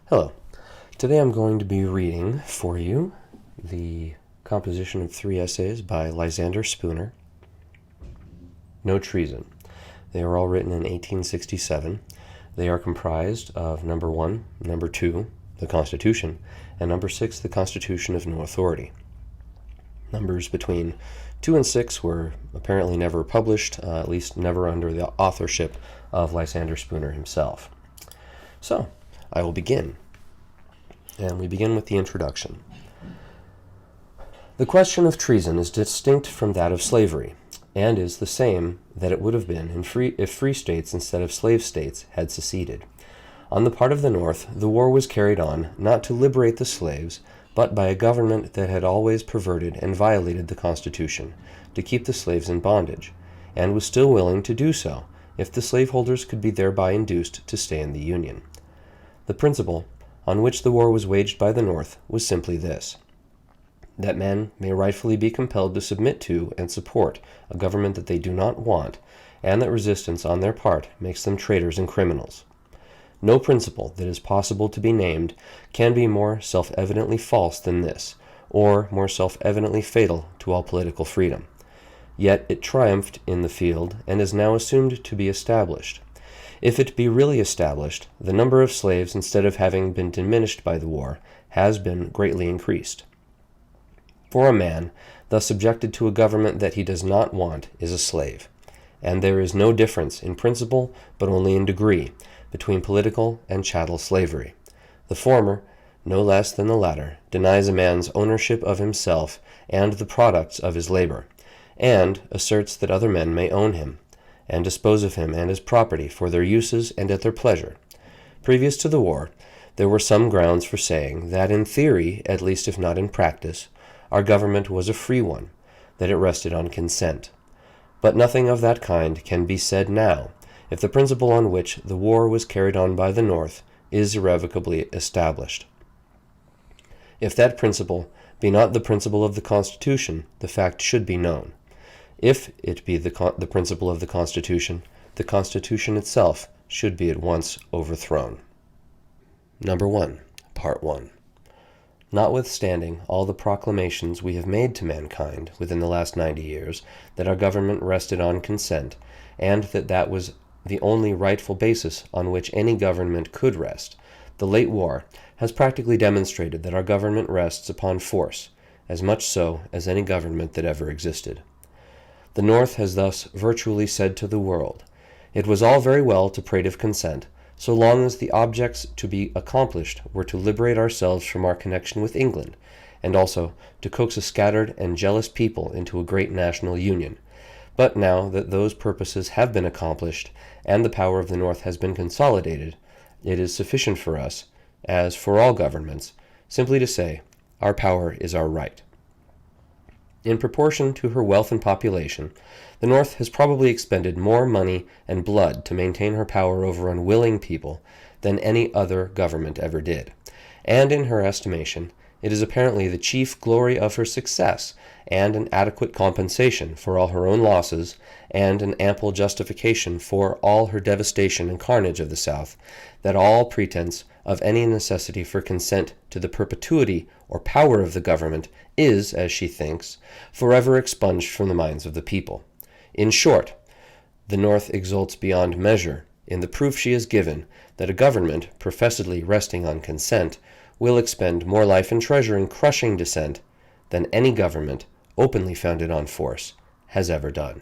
Hello. Today I'm going to be reading for you the composition of 3 essays by Lysander Spooner. No Treason. They are all written in 1867. They are comprised of number 1, number 2, the Constitution, and number 6, the Constitution of No Authority. Numbers between 2 and 6 were apparently never published, at least never under the authorship of Lysander Spooner himself. So, I will begin. And we begin with the introduction. The question of treason is distinct from that of slavery, and is the same that it would have been if free states instead of slave states had seceded. On the part of the North, the war was carried on not to liberate the slaves, but by a government that had always perverted and violated the Constitution, to keep the slaves in bondage, and was still willing to do so, if the slaveholders could be thereby induced to stay in the Union. The principle on which the war was waged by the North was simply this: that men may rightfully be compelled to submit to and support a government that they do not want, and that resistance on their part makes them traitors and criminals. No principle that is possible to be named can be more self-evidently false than this, or more self-evidently fatal to all political freedom. Yet it triumphed in the field, and is now assumed to be established. If it be really established, the number of slaves, instead of having been diminished by the war, has been greatly increased. For a man, thus subjected to a government that he does not want, is a slave, and there is no difference in principle, but only in degree, between political and chattel slavery. The former, no less than the latter, denies a man's ownership of himself and the products of his labor, and asserts that other men may own him, and dispose of him and his property for their uses and at their pleasure. Previous to the war, there were some grounds for saying that in theory, at least if not in practice, our government was a free one, that it rested on consent. But nothing of that kind can be said now, if the principle on which the war was carried on by the North is irrevocably established. If that principle be not the principle of the Constitution, the fact should be known. If it be the principle of the Constitution itself should be at once overthrown. Number 1, Part 1. Notwithstanding all the proclamations we have made to mankind within the last 90 years that our government rested on consent, and that was the only rightful basis on which any government could rest, the late war has practically demonstrated that our government rests upon force, as much so as any government that ever existed. The North has thus virtually said to the world, it was all very well to prate of consent, so long as the objects to be accomplished were to liberate ourselves from our connection with England, and also to coax a scattered and jealous people into a great national union. But now that those purposes have been accomplished, and the power of the North has been consolidated, it is sufficient for us, as for all governments, simply to say, our power is our right. In proportion to her wealth and population, the North has probably expended more money and blood to maintain her power over unwilling people than any other government ever did, and in her estimation, it is apparently the chief glory of her success and an adequate compensation for all her own losses and an ample justification for all her devastation and carnage of the South, that all pretense of any necessity for consent to the perpetuity or power of the government is, as she thinks, forever expunged from the minds of the people. In short, the North exults beyond measure in the proof she has given that a government professedly resting on consent will expend more life and treasure in crushing dissent than any government openly founded on force has ever done.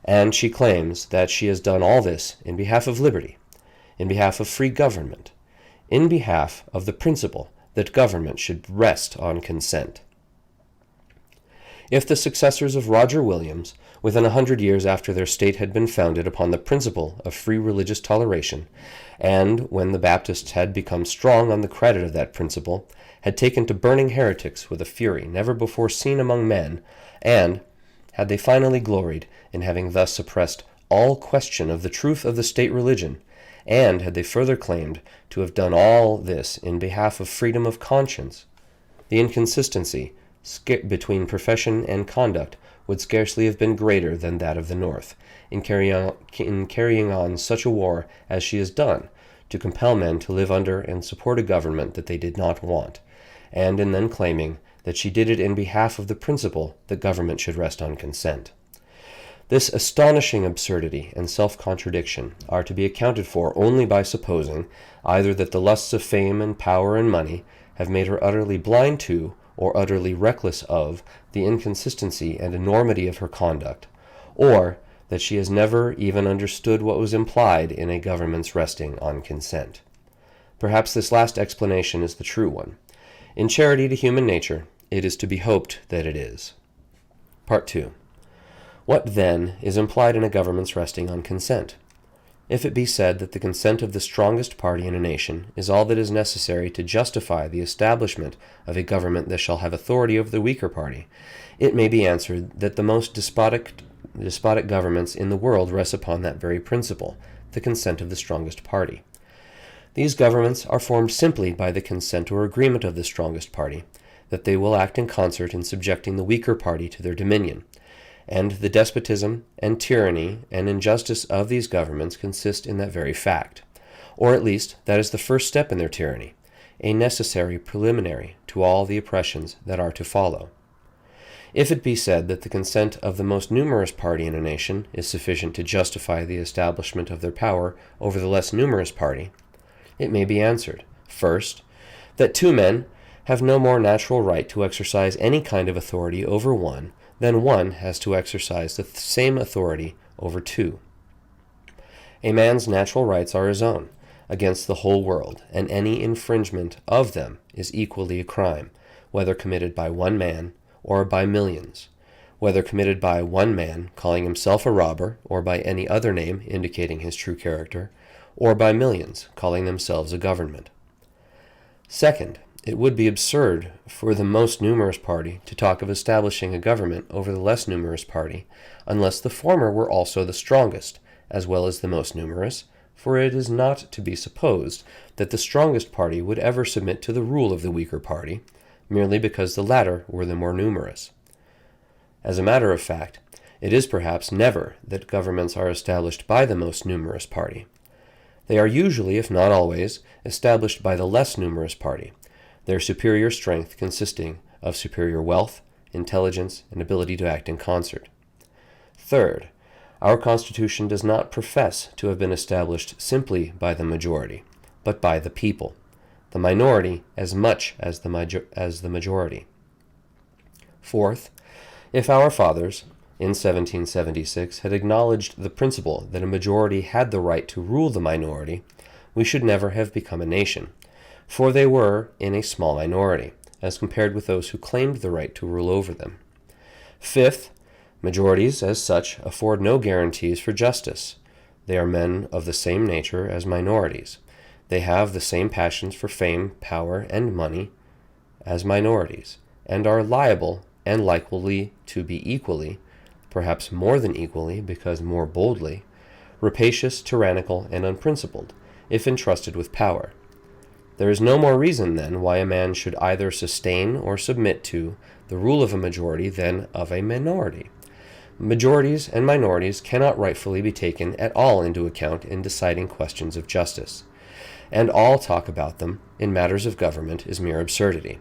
And she claims that she has done all this in behalf of liberty, in behalf of free government, in behalf of the principle that government should rest on consent. If the successors of Roger Williams, within 100 years after their state had been founded upon the principle of free religious toleration, and when the Baptists had become strong on the credit of that principle, had taken to burning heretics with a fury never before seen among men, and had they finally gloried in having thus suppressed all question of the truth of the state religion, and had they further claimed to have done all this in behalf of freedom of conscience, the inconsistency between profession and conduct would scarcely have been greater than that of the North, in carrying on such a war as she has done, to compel men to live under and support a government that they did not want, and in then claiming that she did it in behalf of the principle that government should rest on consent. This astonishing absurdity and self-contradiction are to be accounted for only by supposing either that the lusts of fame and power and money have made her utterly blind to, or utterly reckless of, the inconsistency and enormity of her conduct, or that she has never even understood what was implied in a government's resting on consent. Perhaps this last explanation is the true one. In charity to human nature, it is to be hoped that it is. Part 2. What, then, is implied in a government's resting on consent? If it be said that the consent of the strongest party in a nation is all that is necessary to justify the establishment of a government that shall have authority over the weaker party, it may be answered that the most despotic governments in the world rest upon that very principle, the consent of the strongest party. These governments are formed simply by the consent or agreement of the strongest party, that they will act in concert in subjecting the weaker party to their dominion, and the despotism and tyranny and injustice of these governments consist in that very fact, or at least that is the first step in their tyranny, a necessary preliminary to all the oppressions that are to follow. If it be said that the consent of the most numerous party in a nation is sufficient to justify the establishment of their power over the less numerous party, it may be answered, first, that two men have no more natural right to exercise any kind of authority over one than one has to exercise the same authority over two. A man's natural rights are his own, against the whole world, and any infringement of them is equally a crime, whether committed by one man or by millions, whether committed by one man calling himself a robber or by any other name indicating his true character, or by millions calling themselves a government. Second, it would be absurd for the most numerous party to talk of establishing a government over the less numerous party, unless the former were also the strongest, as well as the most numerous, for it is not to be supposed that the strongest party would ever submit to the rule of the weaker party, merely because the latter were the more numerous. As a matter of fact, it is perhaps never that governments are established by the most numerous party. They are usually, if not always, established by the less numerous party, their superior strength consisting of superior wealth, intelligence, and ability to act in concert. Third, our Constitution does not profess to have been established simply by the majority, but by the people, the minority as much as the majority. Fourth, if our fathers, in 1776, had acknowledged the principle that a majority had the right to rule the minority, we should never have become a nation, for they were in a small minority, as compared with those who claimed the right to rule over them. Fifth, majorities, as such, afford no guarantees for justice. They are men of the same nature as minorities. They have the same passions for fame, power, and money as minorities, and are liable and likely to be equally, perhaps more than equally, because more boldly, rapacious, tyrannical, and unprincipled, if entrusted with power. There is no more reason, then, why a man should either sustain or submit to the rule of a majority than of a minority. Majorities and minorities cannot rightfully be taken at all into account in deciding questions of justice, and all talk about them in matters of government is mere absurdity.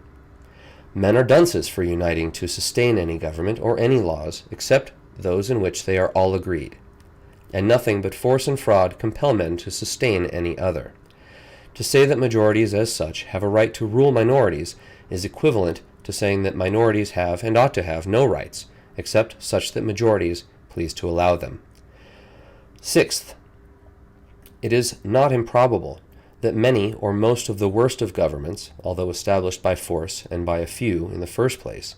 Men are dunces for uniting to sustain any government or any laws, except those in which they are all agreed, and nothing but force and fraud compel men to sustain any other. To say that majorities as such have a right to rule minorities is equivalent to saying that minorities have and ought to have no rights, except such that majorities please to allow them. Sixth, it is not improbable that many or most of the worst of governments, although established by force and by a few in the first place,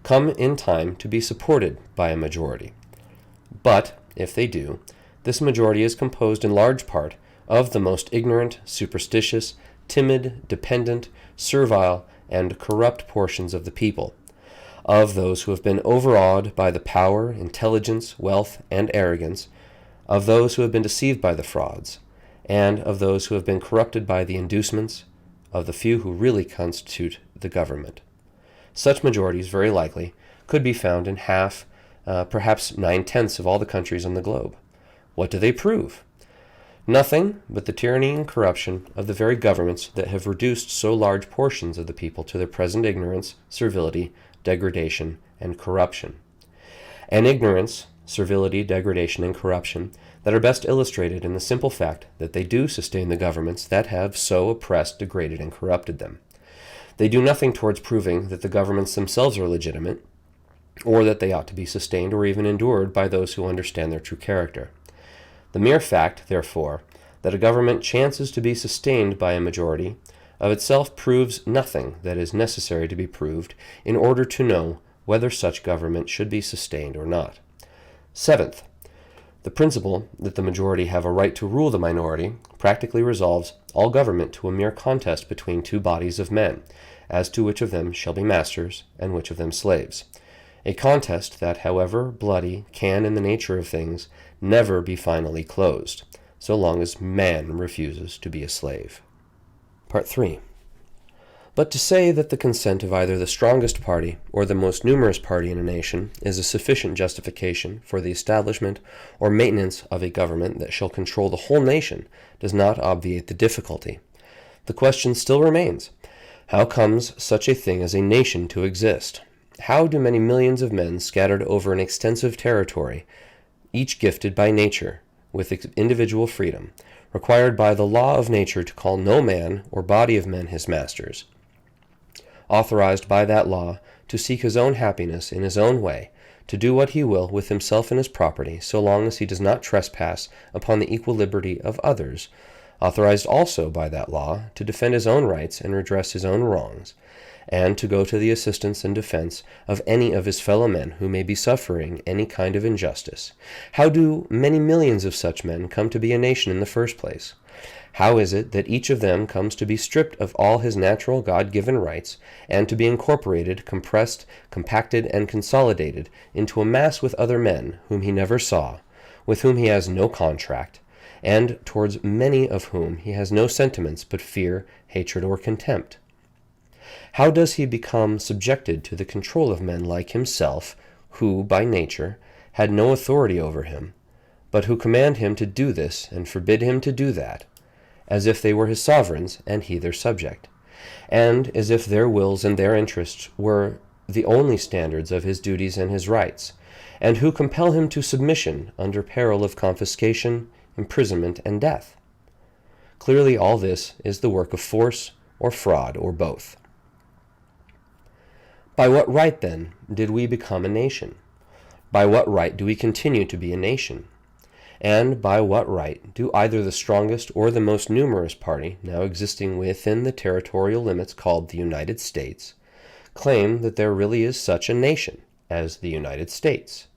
come in time to be supported by a majority. But, if they do, this majority is composed in large part of the most ignorant, superstitious, timid, dependent, servile, and corrupt portions of the people, of those who have been overawed by the power, intelligence, wealth, and arrogance, of those who have been deceived by the frauds, and of those who have been corrupted by the inducements of the few who really constitute the government. Such majorities, very likely, could be found in half, perhaps 9/10 of all the countries on the globe. What do they prove? Nothing but the tyranny and corruption of the very governments that have reduced so large portions of the people to their present ignorance, servility, degradation, and corruption. And ignorance, servility, degradation, and corruption that are best illustrated in the simple fact that they do sustain the governments that have so oppressed, degraded, and corrupted them. They do nothing towards proving that the governments themselves are legitimate, or that they ought to be sustained or even endured by those who understand their true character. The mere fact, therefore, that a government chances to be sustained by a majority of itself proves nothing that is necessary to be proved in order to know whether such government should be sustained or not. Seventh, the principle that the majority have a right to rule the minority practically resolves all government to a mere contest between two bodies of men, as to which of them shall be masters and which of them slaves. A contest that, however bloody, can, in the nature of things, never be finally closed, so long as man refuses to be a slave. Part 3. But to say that the consent of either the strongest party or the most numerous party in a nation is a sufficient justification for the establishment or maintenance of a government that shall control the whole nation does not obviate the difficulty. The question still remains, how comes such a thing as a nation to exist? How do many millions of men scattered over an extensive territory, each gifted by nature with individual freedom, required by the law of nature to call no man or body of men his masters, authorized by that law to seek his own happiness in his own way, to do what he will with himself and his property, so long as he does not trespass upon the equal liberty of others, authorized also by that law to defend his own rights and redress his own wrongs, and to go to the assistance and defense of any of his fellow men who may be suffering any kind of injustice. How do many millions of such men come to be a nation in the first place? How is it that each of them comes to be stripped of all his natural God-given rights, and to be incorporated, compressed, compacted, and consolidated into a mass with other men whom he never saw, with whom he has no contract, and towards many of whom he has no sentiments but fear, hatred, or contempt? How does he become subjected to the control of men like himself, who, by nature, had no authority over him, but who command him to do this and forbid him to do that, as if they were his sovereigns and he their subject, and as if their wills and their interests were the only standards of his duties and his rights, and who compel him to submission under peril of confiscation, imprisonment, and death? Clearly all this is the work of force or fraud or both. By what right, then, did we become a nation? By what right do we continue to be a nation? And by what right do either the strongest or the most numerous party, now existing within the territorial limits called the United States, claim that there really is such a nation as the United States?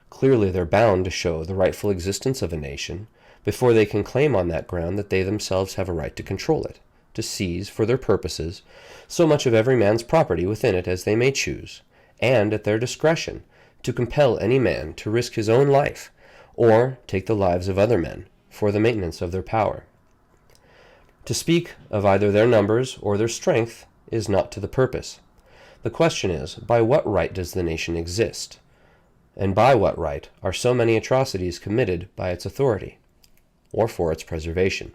Clearly they're bound to show the rightful existence of a nation before they can claim on that ground that they themselves have a right to control it, to seize, for their purposes, so much of every man's property within it as they may choose, and, at their discretion, to compel any man to risk his own life, or take the lives of other men, for the maintenance of their power. To speak of either their numbers or their strength is not to the purpose. The question is, by what right does the nation exist? And by what right are so many atrocities committed by its authority, or for its preservation?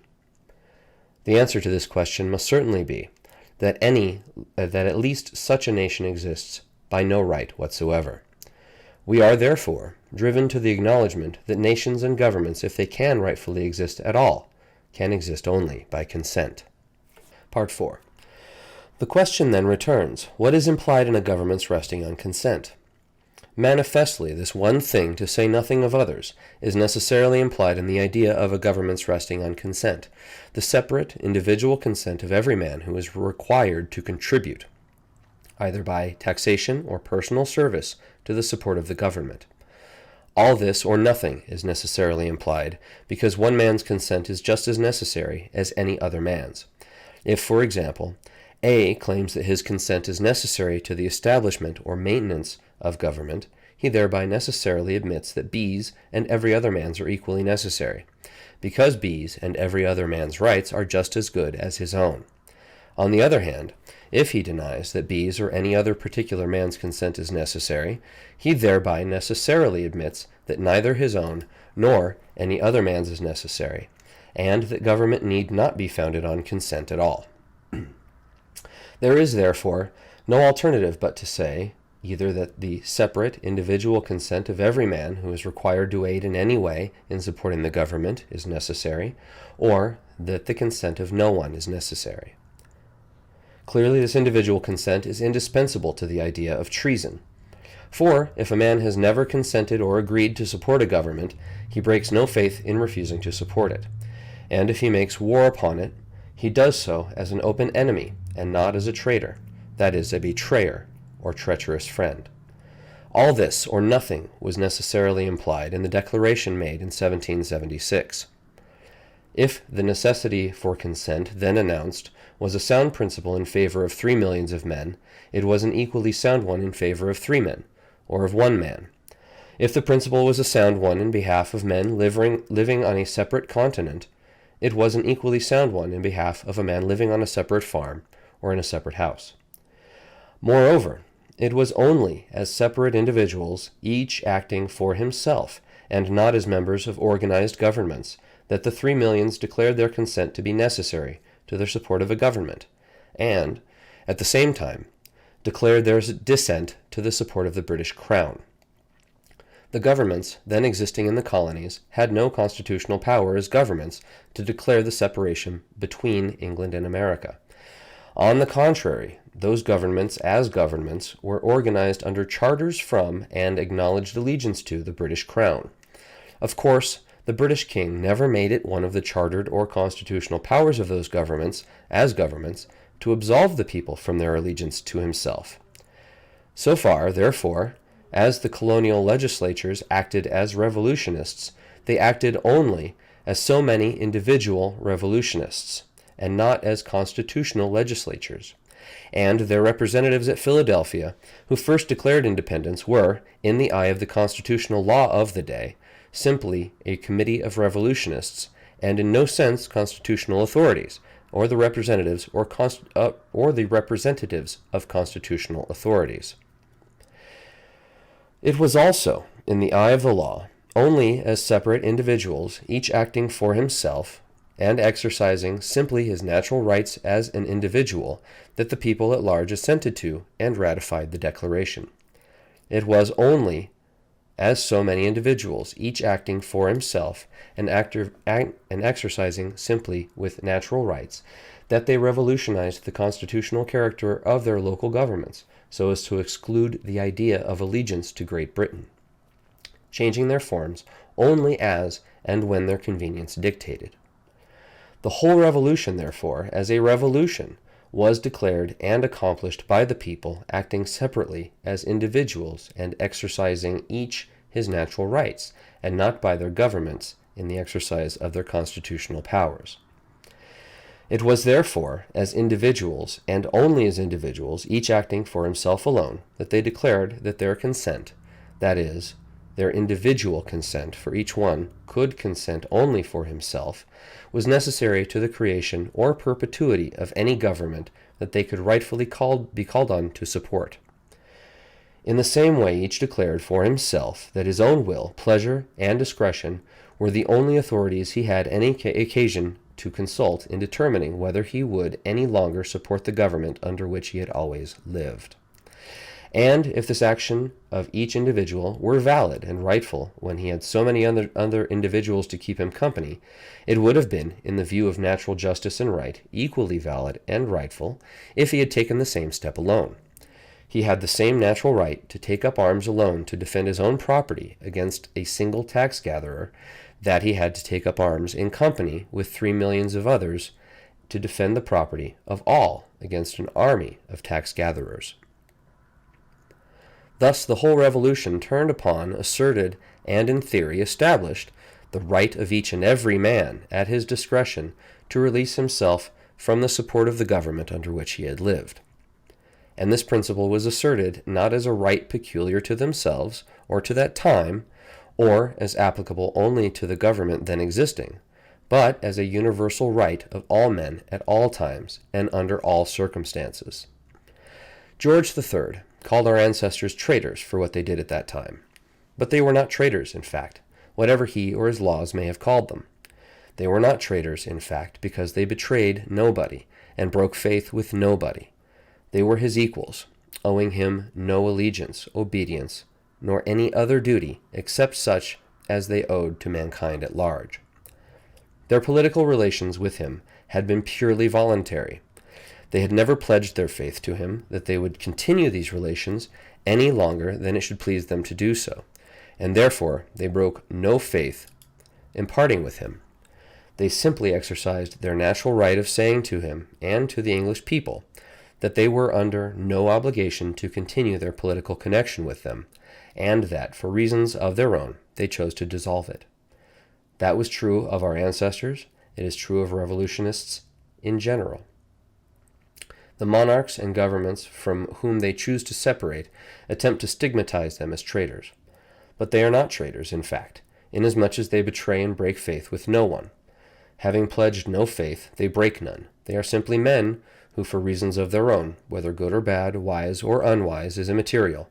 The answer to this question must certainly be that at least such a nation exists by no right whatsoever. We are, therefore, driven to the acknowledgment that nations and governments, if they can rightfully exist at all, can exist only by consent. Part 4. The question then returns, what is implied in a government's resting on consent? Manifestly, this one thing, to say nothing of others, is necessarily implied in the idea of a government's resting on consent, the separate, individual consent of every man who is required to contribute, either by taxation or personal service, to the support of the government. All this or nothing is necessarily implied, because one man's consent is just as necessary as any other man's. If, for example, A claims that his consent is necessary to the establishment or maintenance of government, he thereby necessarily admits that B's and every other man's are equally necessary, because B's and every other man's rights are just as good as his own. On the other hand, if he denies that B's or any other particular man's consent is necessary, he thereby necessarily admits that neither his own nor any other man's is necessary, and that government need not be founded on consent at all. There is, therefore, no alternative but to say, either that the separate, individual consent of every man who is required to aid in any way in supporting the government is necessary, or that the consent of no one is necessary. Clearly, this individual consent is indispensable to the idea of treason. For, if a man has never consented or agreed to support a government, he breaks no faith in refusing to support it. And if he makes war upon it, he does so as an open enemy, and not as a traitor, that is, a betrayer, or treacherous friend. All this, or nothing, was necessarily implied in the declaration made in 1776. If the necessity for consent then announced was a sound principle in favor of 3 millions of men, it was an equally sound one in favor of 3 men, or of 1 man. If the principle was a sound one in behalf of men living on a separate continent, it was an equally sound one in behalf of a man living on a separate farm or in a separate house. Moreover, it was only as separate individuals, each acting for himself, and not as members of organized governments, that the 3 millions declared their consent to be necessary to their support of a government, and, at the same time, declared their dissent to the support of the British Crown. The governments then existing in the colonies had no constitutional power as governments to declare the separation between England and America. On the contrary, those governments as governments were organized under charters from and acknowledged allegiance to the British Crown. Of course, the British King never made it one of the chartered or constitutional powers of those governments, as governments, to absolve the people from their allegiance to himself. So far, therefore, as the colonial legislatures acted as revolutionists, they acted only as so many individual revolutionists, and not as constitutional legislatures. And their representatives at Philadelphia, who first declared independence, were, in the eye of the constitutional law of the day, simply a committee of revolutionists, and in no sense constitutional authorities, or the representatives of constitutional authorities. It was also, in the eye of the law, only as separate individuals, each acting for himself, and exercising simply his natural rights as an individual, that the people at large assented to and ratified the declaration. It was only as so many individuals, each acting for himself and exercising simply with natural rights, that they revolutionized the constitutional character of their local governments, so as to exclude the idea of allegiance to Great Britain, changing their forms only as and when their convenience dictated. The whole revolution, therefore, as a revolution, was declared and accomplished by the people acting separately as individuals and exercising each his natural rights, and not by their governments in the exercise of their constitutional powers. It was therefore as individuals, and only as individuals, each acting for himself alone, that they declared that their consent, that is, their individual consent, for each one could consent only for himself, was necessary to the creation or perpetuity of any government that they could rightfully be called on to support. In the same way, each declared for himself that his own will, pleasure, and discretion were the only authorities he had any occasion to consult in determining whether he would any longer support the government under which he had always lived. And if this action of each individual were valid and rightful when he had so many other individuals to keep him company, it would have been, in the view of natural justice and right, equally valid and rightful if he had taken the same step alone. He had the same natural right to take up arms alone to defend his own property against a single tax gatherer that he had to take up arms in company with 3 millions of others to defend the property of all against an army of tax gatherers. Thus the whole revolution turned upon, asserted, and in theory established the right of each and every man, at his discretion, to release himself from the support of the government under which he had lived. And this principle was asserted not as a right peculiar to themselves or to that time, or as applicable only to the government then existing, but as a universal right of all men at all times and under all circumstances. George III called our ancestors traitors for what they did at that time. But they were not traitors, in fact, whatever he or his laws may have called them. They were not traitors, in fact, because they betrayed nobody and broke faith with nobody. They were his equals, owing him no allegiance, obedience, nor any other duty except such as they owed to mankind at large. Their political relations with him had been purely voluntary. They had never pledged their faith to him that they would continue these relations any longer than it should please them to do so, and therefore they broke no faith in parting with him. They simply exercised their natural right of saying to him and to the English people that they were under no obligation to continue their political connection with them, and that, for reasons of their own, they chose to dissolve it. That was true of our ancestors. It is true of revolutionists in general. The monarchs and governments from whom they choose to separate attempt to stigmatize them as traitors. But they are not traitors, in fact, inasmuch as they betray and break faith with no one. Having pledged no faith, they break none. They are simply men who, for reasons of their own, whether good or bad, wise or unwise, is immaterial,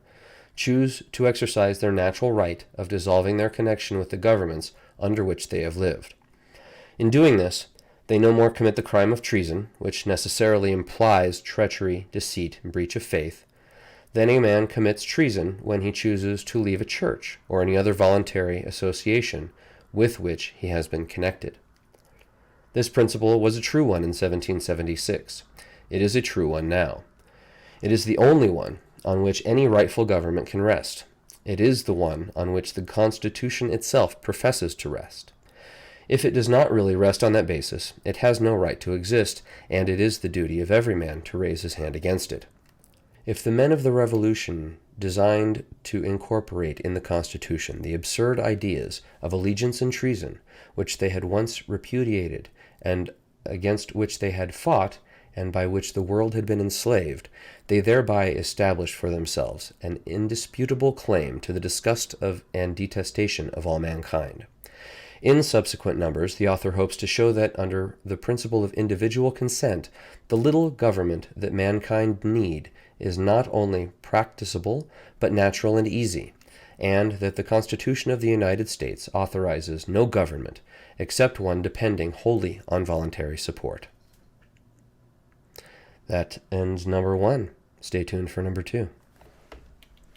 choose to exercise their natural right of dissolving their connection with the governments under which they have lived. In doing this, they no more commit the crime of treason, which necessarily implies treachery, deceit, and breach of faith, than a man commits treason when he chooses to leave a church or any other voluntary association with which he has been connected. This principle was a true one in 1776. It is a true one now. It is the only one on which any rightful government can rest. It is the one on which the Constitution itself professes to rest. If it does not really rest on that basis, it has no right to exist, and it is the duty of every man to raise his hand against it. If the men of the Revolution designed to incorporate in the Constitution the absurd ideas of allegiance and treason, which they had once repudiated, and against which they had fought, and by which the world had been enslaved, they thereby established for themselves an indisputable claim to the disgust of and detestation of all mankind. In subsequent numbers, the author hopes to show that under the principle of individual consent, the little government that mankind need is not only practicable, but natural and easy, and that the Constitution of the United States authorizes no government except one depending wholly on voluntary support. That ends number 1. Stay tuned for number 2.